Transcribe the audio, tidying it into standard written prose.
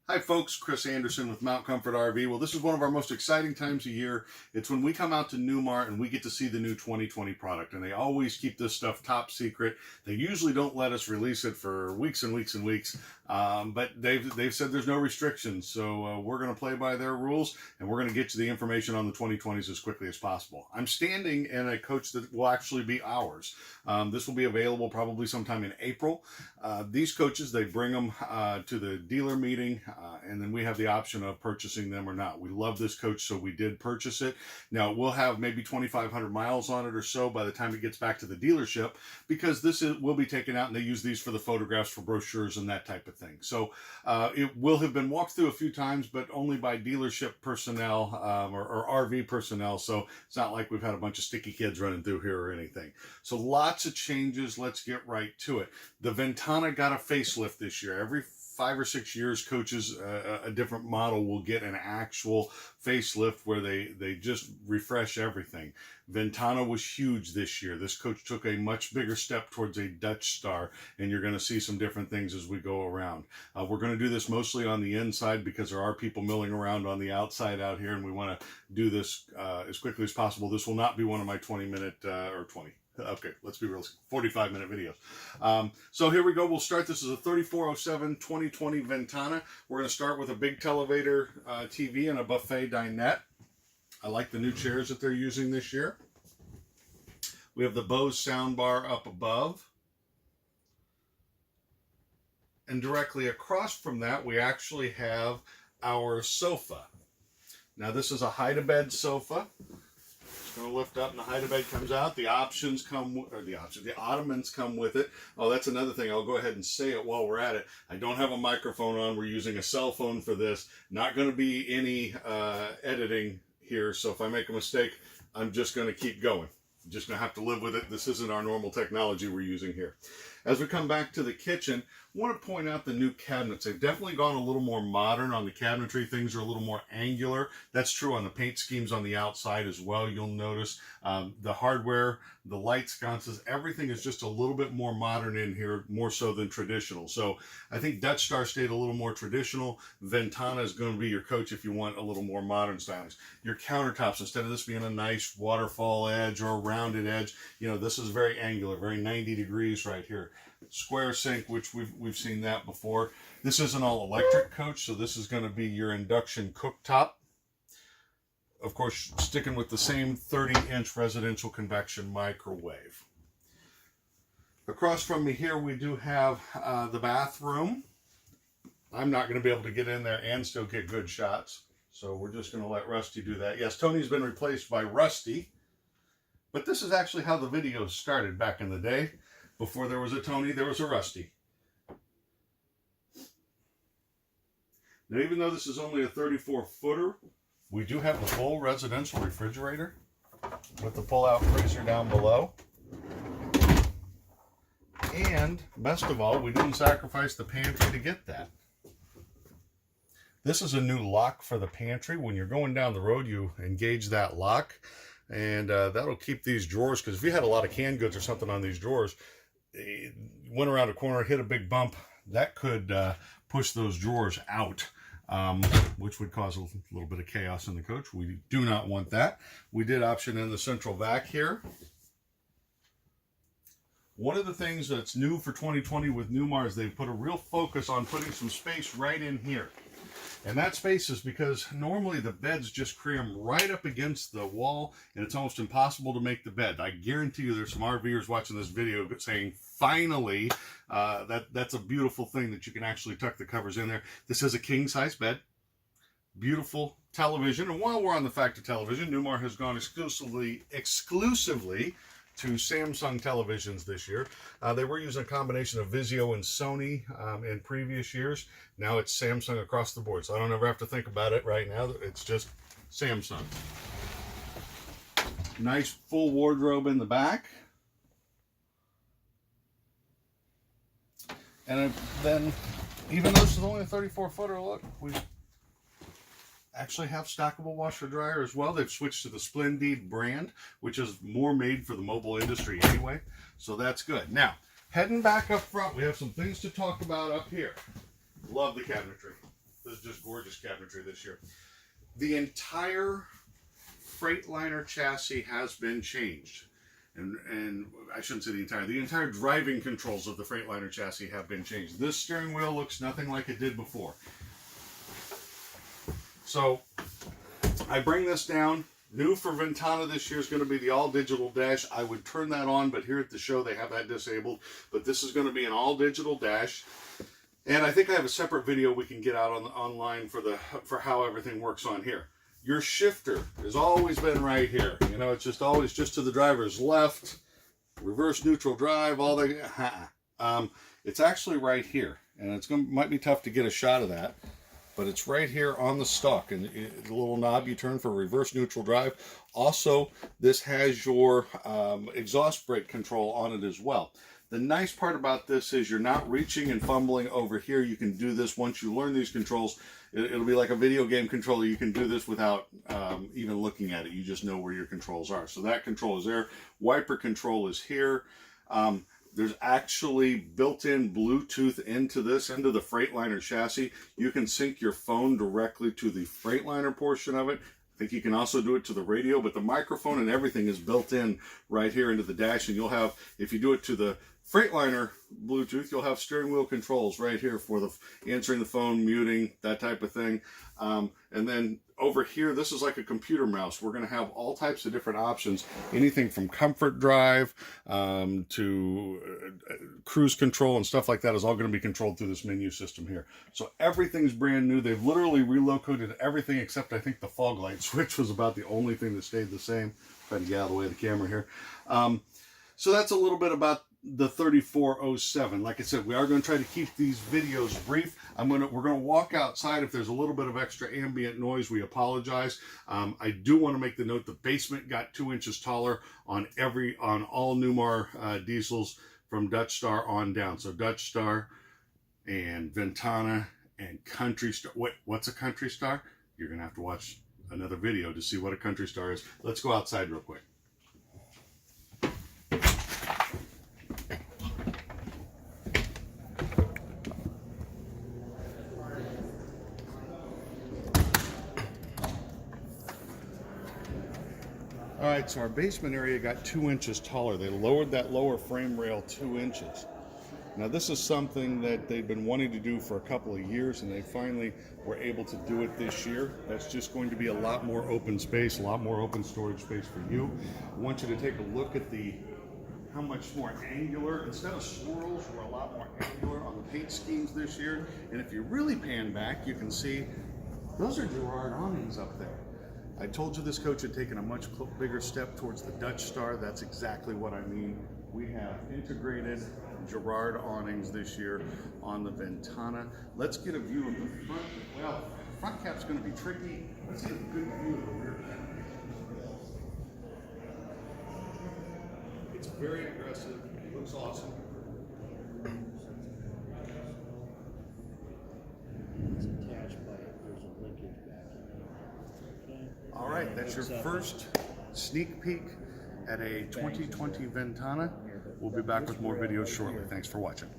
Hi folks, Chris Anderson with Mount Comfort RV. Well, this is one of our most exciting times of year. It's when we come out to Newmar and we get to see the new 2020 product. And they always keep this stuff top secret. They usually don't let us release it for weeks and weeks and weeks. But they've said there's no restrictions. So we're going to play by their rules and we're going to get you the information on the 2020s as quickly as possible. I'm standing in a coach that will actually be ours. This will be available probably sometime in April. These coaches, they bring them to the dealer meeting. And then we have the option of purchasing them or not. We love this coach, so we did purchase it. Now, we'll have maybe 2,500 miles on it or so by the time it gets back to the dealership, because will be taken out and they use these for the photographs, for brochures, and that type of thing. So it will have been walked through a few times, but only by dealership personnel or RV personnel. So it's not like we've had a bunch of sticky kids running through here or anything. So lots of changes. Let's get right to it. The Ventana got a facelift this year. Every 5 or 6 years, coaches, a different model will get an actual facelift where they just refresh everything. Ventana was huge this year. This coach took a much bigger step towards a Dutch Star, and you're going to see some different things as we go around. We're going to do this mostly on the inside because there are people milling around on the outside out here, and we want to do this as quickly as possible. This will not be one of my 20-minute or 20. Okay, let's be real, 45-minute videos. So here we go. We'll start. This is a 3407 2020 Ventana. We're going to start with a big televator TV and a buffet dinette. I like the new chairs that they're using this year. We have the Bose soundbar up above. And directly across from that, we actually have our sofa. Now, this is a hide-a-bed sofa. Going to lift up and the hide-a-bed comes out. The options come, the ottomans come with it. Oh, that's another thing. I'll go ahead and say it while we're at it. I don't have a microphone on. We're using a cell phone for this. Not going to be any editing here. So if I make a mistake, I'm just going to keep going. I'm just going to have to live with it. This isn't our normal technology we're using here. As we come back to the kitchen, I want to point out the new cabinets. They've definitely gone a little more modern on the cabinetry. Things are a little more angular. That's true on the paint schemes on the outside as well. You'll notice the hardware, the light sconces, everything is just a little bit more modern in here, more so than traditional. So I think Dutch Star stayed a little more traditional. Ventana is going to be your coach if you want a little more modern stylings. Your countertops, instead of this being a nice waterfall edge or a rounded edge, you know, this is very angular, very 90 degrees right here. Square sink, which we've seen that before. This is an all-electric coach, so this is going to be your induction cooktop. Of course, sticking with the same 30-inch residential convection microwave. Across from me here, we do have the bathroom. I'm not going to be able to get in there and still get good shots, so we're just going to let Rusty do that. Yes, Tony's been replaced by Rusty, but this is actually how the videos started back in the day. Before there was a Tony, there was a Rusty. Now, even though this is only a 34-footer, we do have the full residential refrigerator with the pull-out freezer down below. And, best of all, we didn't sacrifice the pantry to get that. This is a new lock for the pantry. When you're going down the road, you engage that lock, and that'll keep these drawers, because if you had a lot of canned goods or something on these drawers, went around a corner, hit a big bump, that could push those drawers out, which would cause a little bit of chaos in the coach. We do not want that. We did option in the central vac here. One of the things that's new for 2020 with Newmar is they've put a real focus on putting some space right in here. And that space is because normally the beds just cram right up against the wall, and it's almost impossible to make the bed. I guarantee you there's some RVers watching this video saying, finally, that's a beautiful thing that you can actually tuck the covers in there. This is a king-size bed. Beautiful television. And while we're on the fact of television, Newmar has gone exclusively to Samsung televisions this year. They were using a combination of Vizio and Sony in previous years. Now it's Samsung across the board, so I don't ever have to think about it right now. It's just Samsung. Nice full wardrobe in the back. And then, even though this is only a 34-footer, look, we actually have stackable washer dryer as well. They've switched to the Splendid brand, which is more made for the mobile industry anyway, so that's good. Now, heading back up front, we have some things to talk about up here. Love the cabinetry. This is just gorgeous cabinetry this year. The entire Freightliner chassis has been changed. And I shouldn't say the entire driving controls of the Freightliner chassis have been changed. This steering wheel looks nothing like it did before. So I bring this down. New for Ventana this year is going to be the all-digital dash. I would turn that on, but here at the show they have that disabled. But this is going to be an all-digital dash. And I think I have a separate video we can get out online for how everything works on here. Your shifter has always been right here. You know, it's just always just to the driver's left, reverse neutral drive, all the... it's actually right here. And might be tough to get a shot of that. But it's right here on the stalk, and the little knob you turn for reverse neutral drive. Also, this has your exhaust brake control on it as well. The nice part about this is you're not reaching and fumbling over here. You can do this once you learn these controls. It'll be like a video game controller. You can do this without even looking at it. You just know where your controls are. So that control is there. Wiper control is here. There's actually built-in Bluetooth into the Freightliner chassis. You can sync your phone directly to the Freightliner portion of it. I think you can also do it to the radio, but the microphone and everything is built in right here into the dash. And you'll have, if you do it to the Freightliner Bluetooth, you'll have steering wheel controls right here for the answering the phone, muting, that type of thing. And then over here, this is like a computer mouse. We're going to have all types of different options, anything from comfort drive to cruise control and stuff like that is all going to be controlled through this menu system here. So everything's brand new. They've literally relocated everything except I think the fog light switch was about the only thing that stayed the same. Trying to get out of the way of the camera here. So that's a little bit about the 3407. Like I said, we are going to try to keep these videos brief. We're going to walk outside. If there's a little bit of extra ambient noise, we apologize. I do want to make the note the basement got 2 inches taller on all Newmar diesels from Dutch Star on down. So Dutch Star and Ventana and Country Star. What's a Country Star? You're going to have to watch another video to see what a Country Star is. Let's go outside real quick. All right, so our basement area got 2 inches taller. They lowered that lower frame rail 2 inches. Now this is something that they've been wanting to do for a couple of years, and they finally were able to do it this year. That's just going to be a lot more open space, a lot more open storage space for you. I want you to take a look at how much more angular, instead of swirls, we're a lot more angular on the paint schemes this year. And if you really pan back, you can see those are Girard awnings up there. I told you this coach had taken a much bigger step towards the Dutch Star. That's exactly what I mean. We have integrated Girard awnings this year on the Ventana. Let's get a view of the front. Well, front cap's going to be tricky. Let's get a good view of the rear cap. It's very aggressive. It looks awesome. It's attached by it. There's a linkage back in there. All right, that's your first sneak peek at a 2020 Ventana. We'll be back with more videos shortly. Thanks for watching.